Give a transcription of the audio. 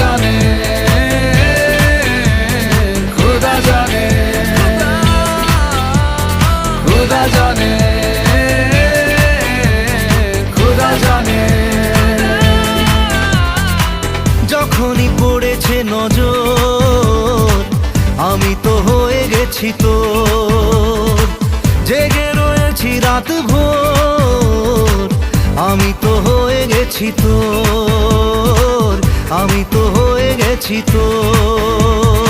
জানে, खुदा जाने, खुदा जाने, खुदा जाने। যখনই পড়েছে নজর আমি তো হয়ে গেছি তোর, জেগে রয়েছি রাত ভোর আমি তো হয়ে গেছি তোর, আমি তো হয়ে গেছি তোর।